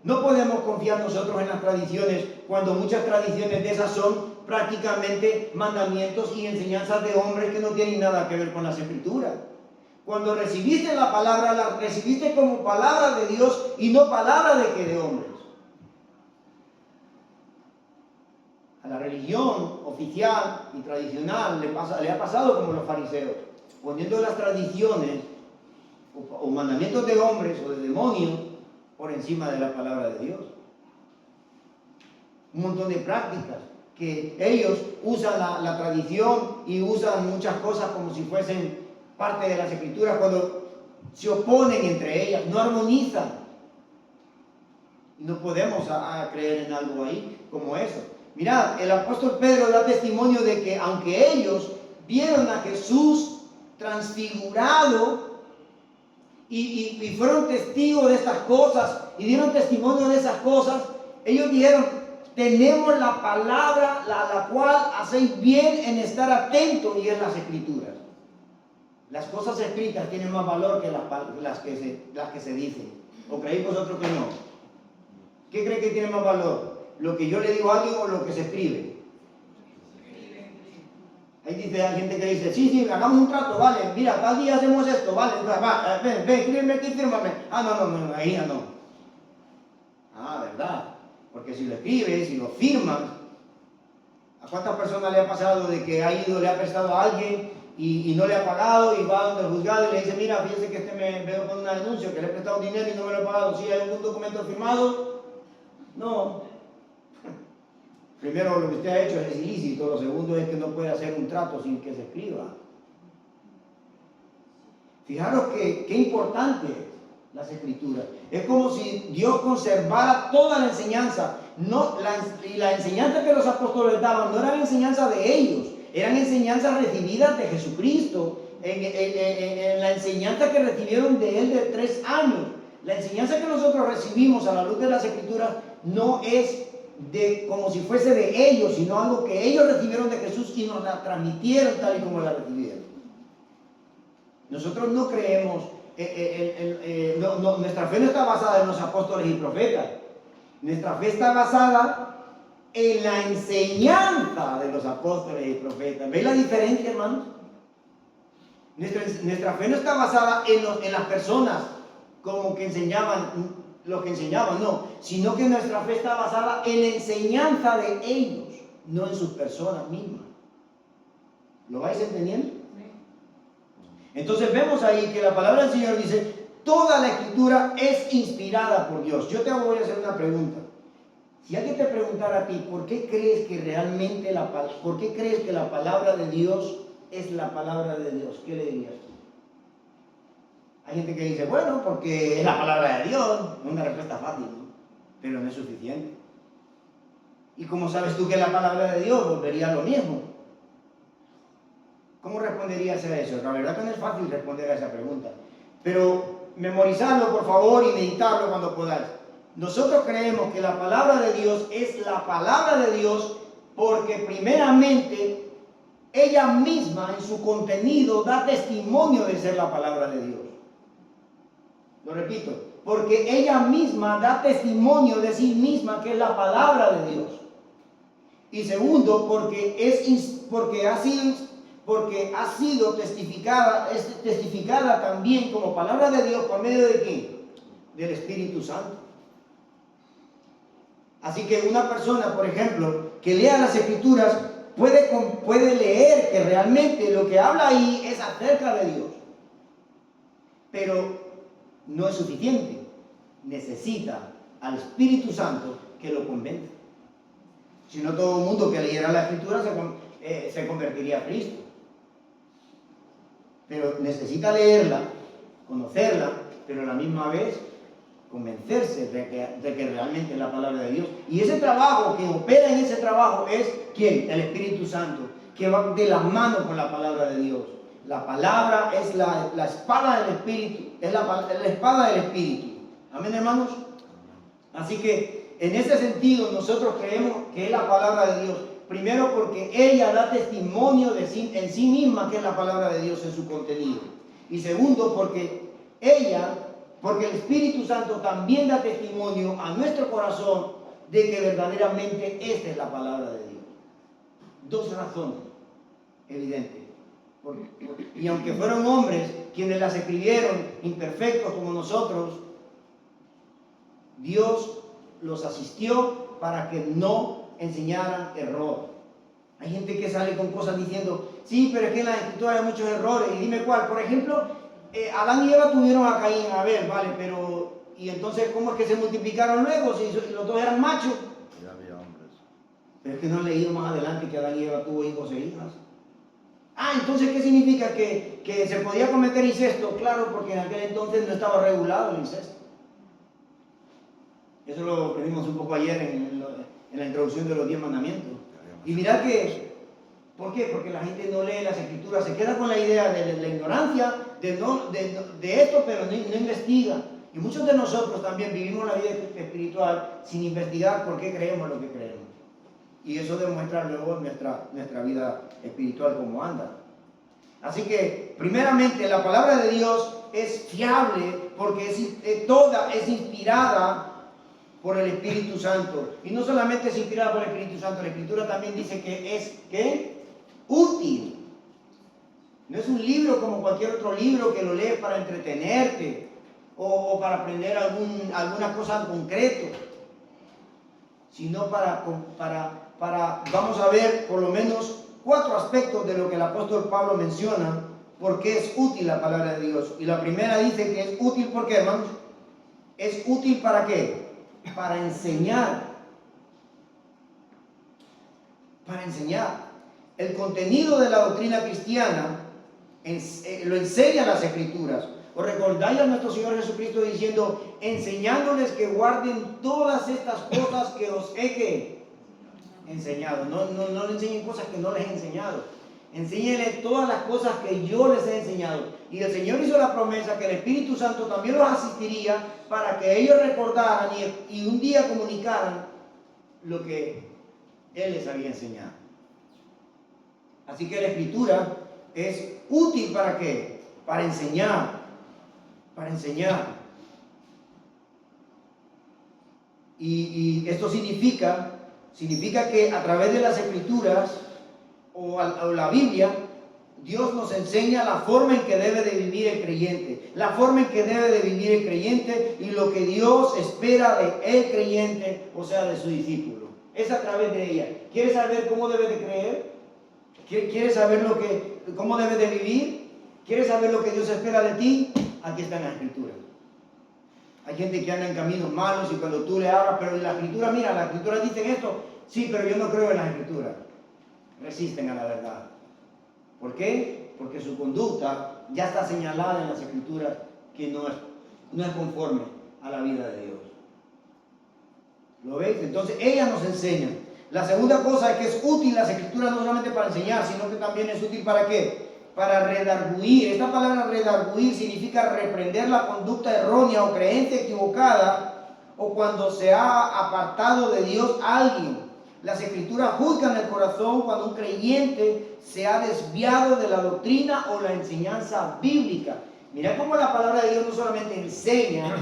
no podemos confiar nosotros en las tradiciones cuando muchas tradiciones de esas son prácticamente mandamientos y enseñanzas de hombres que no tienen nada que ver con las Escrituras. Cuando recibiste la palabra, la recibiste como palabra de Dios y no palabra de hombres. A la religión oficial y tradicional le ha pasado como los fariseos, poniendo las tradiciones o mandamientos de hombres o de demonios por encima de la palabra de Dios. Un montón de prácticas que ellos usan la tradición y usan muchas cosas como si fuesen parte de las Escrituras, cuando se oponen entre ellas, no armonizan. No podemos creer en algo ahí como eso. Mirad, el apóstol Pedro da testimonio de que aunque ellos vieron a Jesús transfigurado y fueron testigos de estas cosas y dieron testimonio de esas cosas, ellos dijeron, tenemos la palabra la cual hacéis bien en estar atentos y en las Escrituras. Las cosas escritas tienen más valor que las que se dicen. ¿O creéis vosotros que no? ¿Qué cree que tiene más valor? ¿Lo que yo le digo a alguien o lo que se escribe? Ahí dice, hay gente que dice, sí, hagamos un trato, vale, mira, tal día hacemos esto, vale, ven, escríbeme aquí, fírmame. No, ahí ya no. Ah, ¿verdad? Porque si lo escribes, si lo firmas, ¿a cuántas personas le ha pasado de que ha ido, le ha prestado a alguien y no le ha pagado y va donde el juzgado y le dice, mira, fíjese que me veo con una denuncia, que le he prestado dinero y no me lo he pagado? ¿Sí hay algún documento firmado? No. Primero, lo que usted ha hecho es ilícito. Lo segundo es que no puede hacer un trato sin que se escriba. Fijaros qué importante es las Escrituras. Es como si Dios conservara toda la enseñanza. Y la enseñanza que los apóstoles daban no era la enseñanza de ellos, eran enseñanzas recibidas de Jesucristo, en la enseñanza que recibieron de Él de 3 años. La enseñanza que nosotros recibimos a la luz de las Escrituras no es como si fuese de ellos, sino algo que ellos recibieron de Jesús y nos la transmitieron tal y como la recibieron. Nosotros no creemos, nuestra fe no está basada en los apóstoles y profetas. Nuestra fe está basada en la enseñanza de los apóstoles y profetas. ¿Veis la diferencia, hermanos? Nuestra fe no está basada en las personas como que enseñaban, los que enseñaban, no, sino que nuestra fe está basada en la enseñanza de ellos, no en sus personas mismas. ¿Lo vais entendiendo? Entonces vemos ahí que la palabra del Señor dice, toda la Escritura es inspirada por Dios. Yo te voy a hacer una pregunta. Si alguien te preguntara a ti, ¿por qué crees que realmente por qué crees que la palabra de Dios es la palabra de Dios? ¿Qué le dirías tú? Hay gente que dice, bueno, porque es la palabra de Dios, es una respuesta fácil, ¿no? Pero no es suficiente. ¿Y cómo sabes tú que es la palabra de Dios? Volvería a lo mismo. ¿Cómo responderías a eso? La verdad que no es fácil responder a esa pregunta. Pero memorizarlo, por favor, y meditarlo cuando podáis. Nosotros creemos que la palabra de Dios es la palabra de Dios porque primeramente ella misma en su contenido da testimonio de ser la palabra de Dios. Lo repito, porque ella misma da testimonio de sí misma que es la palabra de Dios. Y segundo, porque ha sido testificada también como palabra de Dios por medio de ¿quién? Del Espíritu Santo. Así que una persona, por ejemplo, que lea las Escrituras puede leer que realmente lo que habla ahí es acerca de Dios. Pero no es suficiente. Necesita al Espíritu Santo que lo convenza. Si no, todo el mundo que leyera la Escritura se convertiría a Cristo. Pero necesita leerla, conocerla, pero a la misma vez convencerse de que realmente es la palabra de Dios. Y ese trabajo, que opera en ese trabajo, es ¿quién? El Espíritu Santo, que va de la mano con la palabra de Dios. La palabra es la espada del Espíritu, es la espada del Espíritu. Amén, hermanos. Así que en ese sentido nosotros creemos que es la palabra de Dios. Primero porque ella da testimonio en sí misma que es la palabra de Dios en su contenido. Y segundo porque el Espíritu Santo también da testimonio a nuestro corazón de que verdaderamente esta es la palabra de Dios. Dos razones evidentes. Y aunque fueron hombres quienes las escribieron, imperfectos como nosotros, Dios los asistió para que no enseñaran error. Hay gente que sale con cosas diciendo, sí, pero es que en la Escritura hay muchos errores. Y dime cuál. Por ejemplo, Adán y Eva tuvieron a Caín y a Abel, ¿vale? Pero, ¿y entonces cómo es que se multiplicaron luego si los dos eran machos? Ya había hombres. Pero es que no han leído más adelante que Adán y Eva tuvo hijos e hijas. Entonces, ¿qué significa? Que se podía cometer incesto. Claro, porque en aquel entonces no estaba regulado el incesto. Eso lo aprendimos un poco ayer en la introducción de los 10 mandamientos. Y mirad que, ¿por qué? Porque la gente no lee las Escrituras, se queda con la idea de la ignorancia, de esto, pero no investiga. Y muchos de nosotros también vivimos la vida espiritual sin investigar por qué creemos lo que creemos. Y eso demuestra luego nuestra vida espiritual cómo anda. Así que, primeramente, la palabra de Dios es fiable porque es inspirada por el Espíritu Santo. Y no solamente es inspirada por el Espíritu Santo, la Escritura también dice que es útil. No es un libro como cualquier otro libro que lo lees para entretenerte o para aprender alguna cosa en concreto, sino vamos a ver por lo menos 4 aspectos de lo que el apóstol Pablo menciona, por qué es útil la palabra de Dios. Y la primera dice que es útil, ¿por qué, hermanos? ¿Es útil para qué? Para enseñar. Para enseñar. El contenido de la doctrina cristiana lo enseñan las Escrituras. ¿Os recordáis a nuestro Señor Jesucristo diciendo, enseñándoles que guarden todas estas cosas que os he enseñado? No le enseñen cosas que no les he enseñado. Enséñenles todas las cosas que yo les he enseñado. Y el Señor hizo la promesa que el Espíritu Santo también los asistiría para que ellos recordaran y un día comunicaran lo que Él les había enseñado. Así que la Escritura es útil ¿para qué? Para enseñar. Para enseñar. Y esto significa que a través de las Escrituras o la Biblia, Dios nos enseña la forma en que debe de vivir el creyente, la forma en que debe de vivir el creyente y lo que Dios espera de el creyente, o sea, de su discípulo. Es a través de ella. ¿Quieres saber cómo debe de creer? ¿Quieres saber cómo debe de vivir? ¿Quieres saber lo que Dios espera de ti? Aquí está en la Escritura. Hay gente que anda en caminos malos y cuando tú le hablas, pero en la Escritura, mira, las Escrituras dicen esto. Sí, pero yo no creo en las Escrituras. Resisten a la verdad. ¿Por qué? Porque su conducta ya está señalada en las Escrituras que no es conforme a la vida de Dios. ¿Lo veis? Entonces ella nos enseña. La segunda cosa es que es útil las escrituras no solamente para enseñar, sino que también es útil ¿para qué? Para redarguir. Esta palabra redarguir significa reprender la conducta errónea o creencia equivocada, o cuando se ha apartado de Dios alguien. Las escrituras juzgan el corazón cuando un creyente se ha desviado de la doctrina o la enseñanza bíblica. Mira cómo la palabra de Dios no solamente enseña,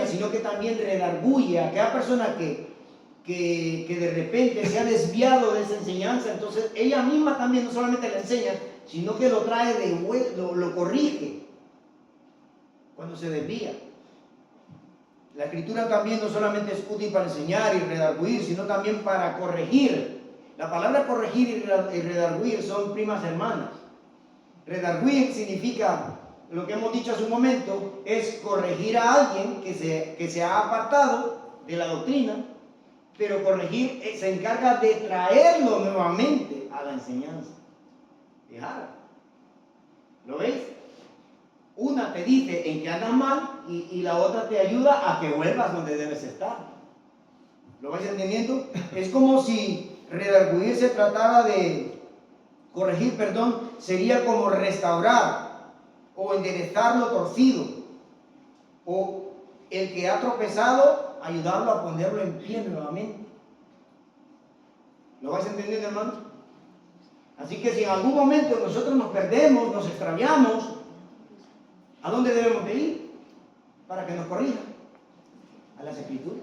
sino que también redarguye a aquella persona que de repente se ha desviado de esa enseñanza. Entonces ella misma también no solamente le enseña, sino que lo trae de vuelta, lo corrige cuando se desvía. La escritura también no solamente es útil para enseñar y redarguir, sino también para corregir. La palabra corregir y redarguir son primas hermanas. Redarguir significa, lo que hemos dicho hace un momento, es corregir a alguien que se ha apartado de la doctrina, pero corregir se encarga de traerlo nuevamente a la enseñanza. Fijaros, ¿lo veis? Una te dice en que andas mal y la otra te ayuda a que vuelvas donde debes estar. ¿Lo vais entendiendo? Es como si redarguir se tratara de corregir, sería como restaurar o enderezar lo torcido, o el que ha tropezado, ayudarlo a ponerlo en pie nuevamente. ¿Lo vais entendiendo, hermano? Así que si en algún momento nosotros nos perdemos, nos extraviamos, ¿a dónde debemos de ir? Para que nos corrijan. A las escrituras.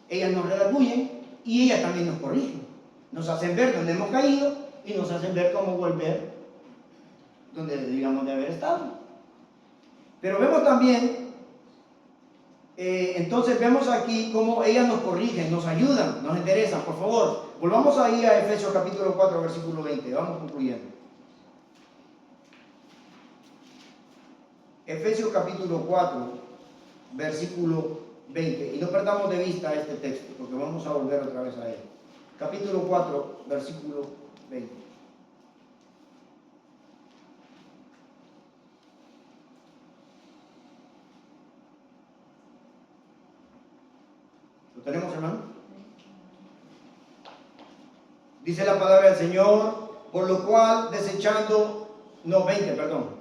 Ellas nos redarguyen y ellas también nos corrigen. Nos hacen ver dónde hemos caído y nos hacen ver cómo volver donde debíamos de haber estado. Pero vemos también, entonces vemos aquí cómo ellas nos corrigen, nos ayudan, nos enderezan. Por favor, volvamos ahí a Efesios capítulo 4, versículo 20. Vamos concluyendo. Efesios capítulo 4, versículo 20. Y no perdamos de vista este texto, porque vamos a volver otra vez a él. Capítulo 4, versículo 20. ¿Lo tenemos, hermano? Dice la palabra del Señor, por lo cual desechando, no, 20, perdón.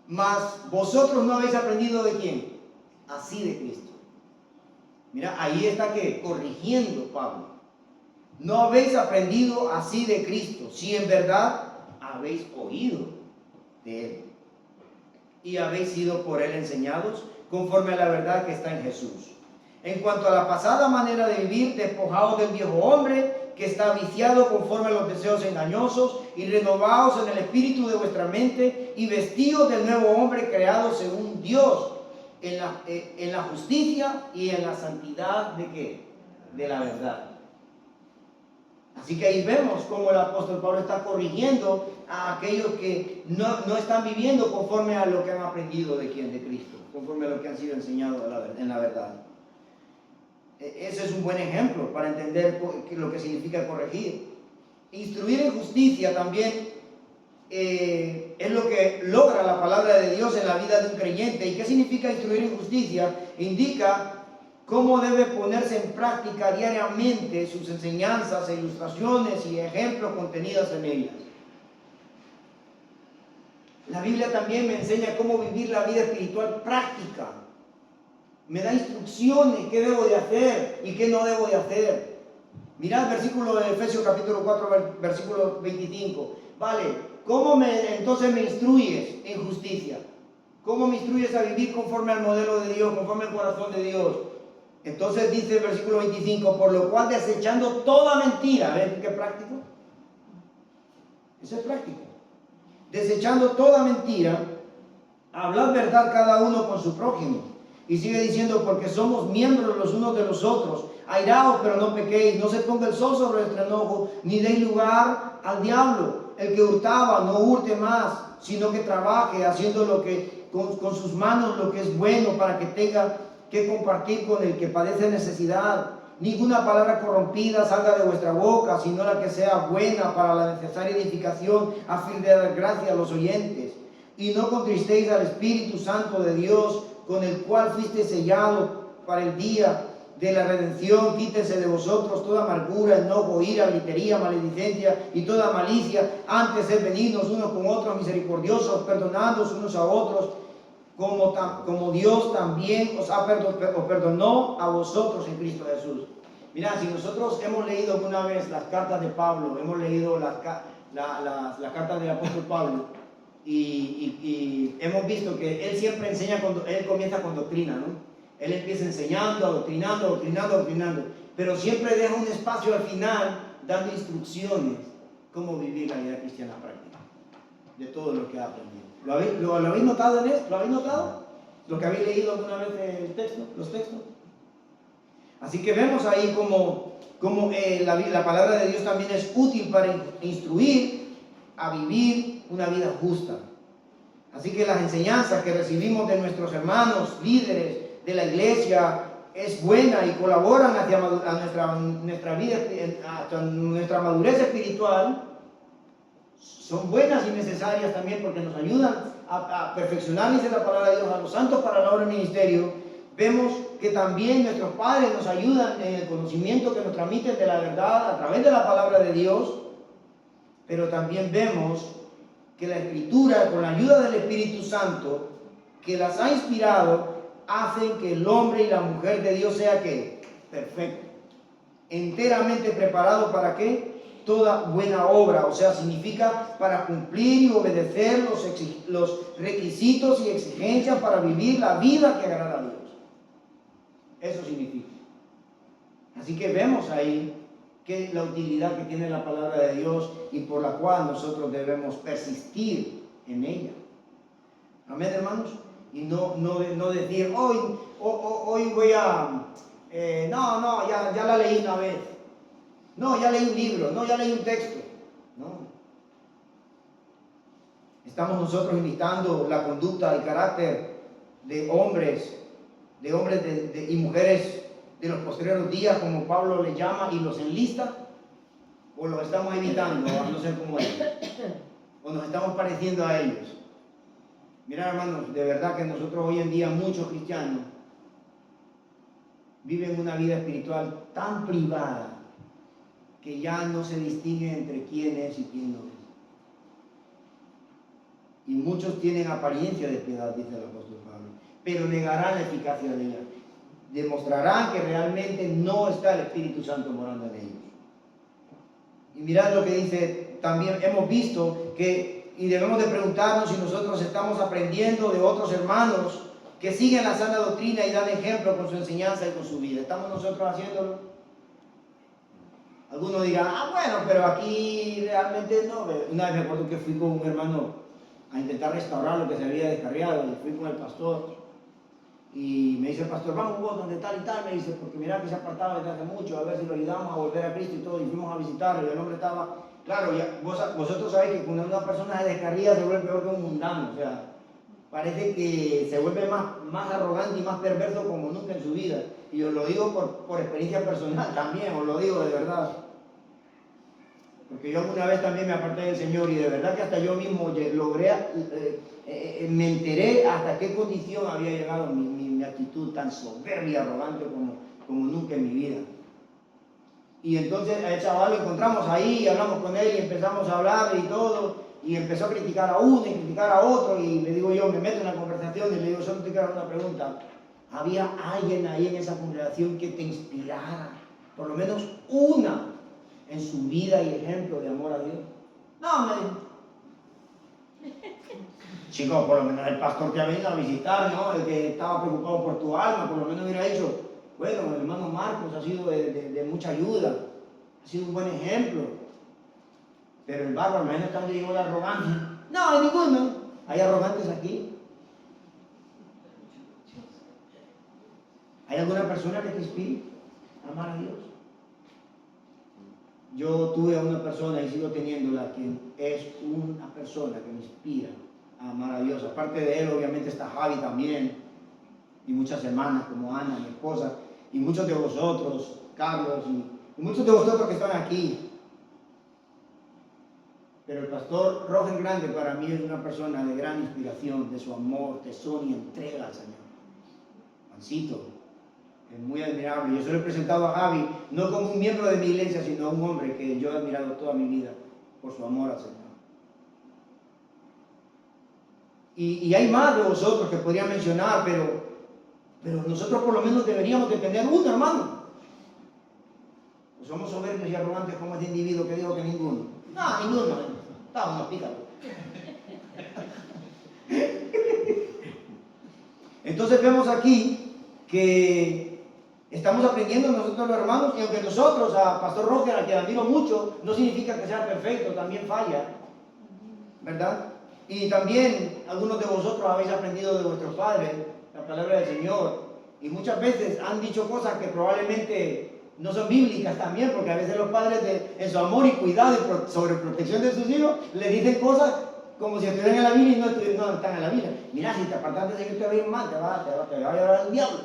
Mas vosotros no habéis aprendido ¿de quién? Así de Cristo. Mira, ahí está que corrigiendo Pablo. No habéis aprendido así de Cristo, si en verdad habéis oído de Él y habéis sido por Él enseñados conforme a la verdad que está en Jesús. En cuanto a la pasada manera de vivir, despojados del viejo hombre que está viciado conforme a los deseos engañosos y renovados en el espíritu de vuestra mente y vestidos del nuevo hombre creado según Dios en la justicia y en la santidad ¿de qué? De la verdad. Así que ahí vemos cómo el apóstol Pablo está corrigiendo a aquellos que no están viviendo conforme a lo que han aprendido de quién, de Cristo, conforme a lo que han sido enseñados en la verdad. Ese es un buen ejemplo para entender lo que significa corregir. Instruir en justicia también es lo que logra la palabra de Dios en la vida de un creyente. ¿Y qué significa instruir en justicia? Indica cómo debe ponerse en práctica diariamente sus enseñanzas, ilustraciones y ejemplos contenidos en ellas. La Biblia también me enseña cómo vivir la vida espiritual práctica. Me da instrucciones, qué debo de hacer y qué no debo de hacer. Mirad el versículo de Efesios capítulo 4, versículo 25. Vale, ¿cómo entonces me instruyes en justicia? ¿Cómo me instruyes a vivir conforme al modelo de Dios, conforme al corazón de Dios? Entonces dice el versículo 25, por lo cual desechando toda mentira. ¿Ven qué práctico? Eso es práctico. Desechando toda mentira, hablad verdad cada uno con su prójimo. Y sigue diciendo, porque somos miembros los unos de los otros. Airaos, pero no pequéis. No se ponga el sol sobre vuestro enojo, ni deis lugar al diablo. El que hurtaba, no hurte más, sino que trabaje, haciendo lo que con sus manos lo que es bueno, para que tenga que compartir con el que padece necesidad. Ninguna palabra corrompida salga de vuestra boca, sino la que sea buena para la necesaria edificación, a fin de dar gracia a los oyentes. y no contristéis al Espíritu Santo de Dios, con el cual fuiste sellado para el día de la redención. Quítese de vosotros toda amargura, enojo, ira, gritería, maledicencia y toda malicia. Antes sed benignos unos con otros, misericordiosos, perdonándoos unos a otros, como Dios también os perdonó a vosotros en Cristo Jesús. Mirad, si nosotros hemos leído alguna vez las cartas de Pablo, hemos leído las cartas del apóstol Pablo, y hemos visto que él siempre enseña, él comienza con doctrina, ¿no? Él empieza enseñando, adoctrinando, pero siempre deja un espacio al final dando instrucciones cómo vivir la vida cristiana práctica, de todo lo que ha aprendido. ¿Lo habéis notado en esto? ¿Lo habéis notado? ¿Lo que habéis leído alguna vez los textos? Así que vemos ahí como la palabra de Dios también es útil para instruir a vivir una vida justa. Así que las enseñanzas que recibimos de nuestros hermanos, líderes de la iglesia, es buena y colaboran hacia nuestra vida, hacia nuestra madurez espiritual. Son buenas y necesarias también porque nos ayudan a perfeccionar, dice la palabra de Dios, a los santos para la obra del ministerio. Vemos que también nuestros padres nos ayudan en el conocimiento que nos transmiten de la verdad a través de la palabra de Dios, pero también vemos que la Escritura, con la ayuda del Espíritu Santo, que las ha inspirado, hacen que el hombre y la mujer de Dios sea ¿qué? Perfecto, enteramente preparado para ¿qué? Toda buena obra, o sea, significa para cumplir y obedecer los requisitos y exigencias para vivir la vida que agrada a Dios. Eso significa. Así que vemos ahí que la utilidad que tiene la palabra de Dios y por la cual nosotros debemos persistir en ella. Amén, hermanos. Y no decir, hoy voy a... ya la leí una vez. No, ya leí un libro. No, ya leí un texto. No. Estamos nosotros imitando la conducta y carácter de hombres y mujeres de los posteriores días, como Pablo les llama y los enlista, o los estamos imitando a no ser como ellos, o nos estamos pareciendo a ellos. Mira, hermanos, de verdad que nosotros hoy en día, muchos cristianos viven una vida espiritual tan privada que ya no se distingue entre quién es y quién no es. Y muchos tienen apariencia de piedad, dice el apóstol Pablo, pero negarán la eficacia de ella. Demostrarán que realmente no está el Espíritu Santo morando en ellos. Y mirad lo que dice, también hemos visto que, y debemos de preguntarnos si nosotros estamos aprendiendo de otros hermanos que siguen la sana doctrina y dan ejemplo con su enseñanza y con su vida. ¿Estamos nosotros haciéndolo? Algunos dirán, bueno, pero aquí realmente no. Una vez me acuerdo que fui con un hermano a intentar restaurar lo que se había descarriado y fui con el pastor. Y me dice el pastor, vamos vos donde tal y tal, me dice, porque mira que se apartaba desde hace mucho, a ver si lo ayudamos a volver a Cristo y todo, y fuimos a visitarlo, y el hombre estaba, claro, vosotros sabéis que cuando una persona se descarría se vuelve peor que un mundano, o sea, parece que se vuelve más arrogante y más perverso como nunca en su vida, y os lo digo por experiencia personal también, os lo digo de verdad, porque yo alguna vez también me aparté del Señor, y de verdad que hasta yo mismo logré, me enteré hasta qué condición había llegado mi actitud tan soberbia y arrogante como nunca en mi vida. Y entonces al chaval lo encontramos ahí, y hablamos con él y empezamos a hablar y todo, y empezó a criticar a uno y criticar a otro, y le digo yo, me meto en la conversación y le digo, solo te quiero hacer una pregunta. ¿Había alguien ahí en esa congregación que te inspirara, por lo menos una, en su vida y ejemplo de amor a Dios? No, me dijo. Chicos, por lo menos el pastor que ha venido a visitar, ¿no? El que estaba preocupado por tu alma, por lo menos hubiera dicho, bueno, el hermano Marcos ha sido de mucha ayuda, ha sido un buen ejemplo. Pero el bárbaro, imagínate hasta dónde llegó la arrogancia. No, hay ninguno. ¿Hay arrogantes aquí? ¿Hay alguna persona que te inspire a amar a Dios? Yo tuve a una persona y sigo teniéndola que es una persona que me inspira a amar a Dios. Aparte de él, obviamente está Javi también, y muchas hermanas como Ana, mi esposa, y muchos de vosotros, Carlos, y muchos de vosotros que están aquí. Pero el pastor Roger Grande para mí es una persona de gran inspiración, de su amor, tesón y entrega al Señor. Juancito, es muy admirable. Yo se lo he presentado a Javi, no como un miembro de mi iglesia, sino a un hombre que yo he admirado toda mi vida por su amor al Señor. Y hay más de vosotros que podría mencionar, pero nosotros por lo menos deberíamos de tener uno, hermano. Pues somos soberbios y arrogantes como este individuo que dijo que ninguno. No, ninguno. Está uno, pícalo. Entonces vemos aquí que estamos aprendiendo nosotros los hermanos, y aunque nosotros, a Pastor Roger, a quien admiro mucho, no significa que sea perfecto, también falla, ¿verdad? Y también algunos de vosotros habéis aprendido de vuestros padres la palabra del Señor, y muchas veces han dicho cosas que probablemente no son bíblicas también, porque a veces los padres en su amor y cuidado y sobre protección de sus hijos le dicen cosas como si estuvieran en la Biblia y no están en la Biblia. Mira, si te apartaste de que te va a ir mal, te va a llevar al diablo.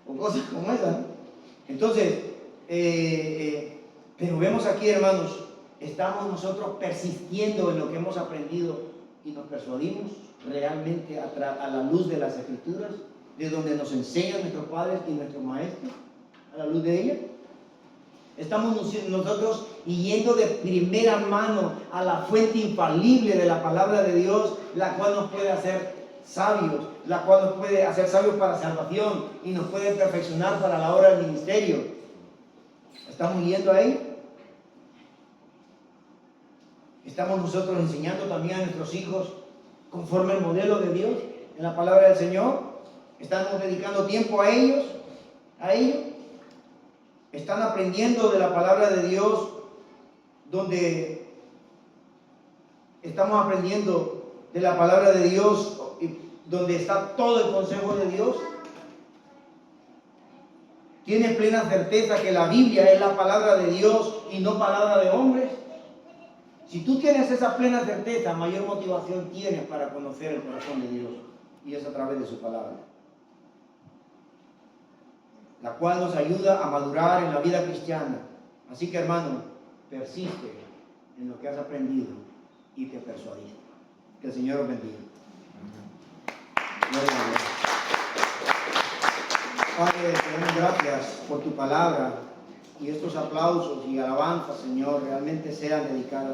O cosas como esas, ¿no? Entonces, pero vemos aquí, hermanos, estamos nosotros persistiendo en lo que hemos aprendido y nos persuadimos realmente a la luz de las Escrituras, de donde nos enseñan nuestros padres y nuestros maestros, a la luz de ellas. Estamos nosotros yendo de primera mano a la fuente infalible de la palabra de Dios, la cual nos puede hacer sabios, la cual nos puede hacer sabios para salvación y nos puede perfeccionar para la obra del ministerio. ¿Estamos yendo ahí? ¿Estamos nosotros enseñando también a nuestros hijos conforme al modelo de Dios en la palabra del Señor? ¿Estamos dedicando tiempo a ellos? ¿Están aprendiendo de la palabra de Dios, donde estamos aprendiendo de la palabra de Dios, donde está todo el consejo de Dios? ¿Tienes plena certeza que la Biblia es la palabra de Dios y no palabra de hombres? Si tú tienes esa plena certeza, mayor motivación tienes para conocer el corazón de Dios, y es a través de su palabra, la cual nos ayuda a madurar en la vida cristiana. Así que, hermano, persiste en lo que has aprendido y te persuadiste. Que el Señor os bendiga. Gloria a Dios. Padre, te damos gracias por tu palabra, y estos aplausos y alabanzas, Señor, realmente sean dedicadas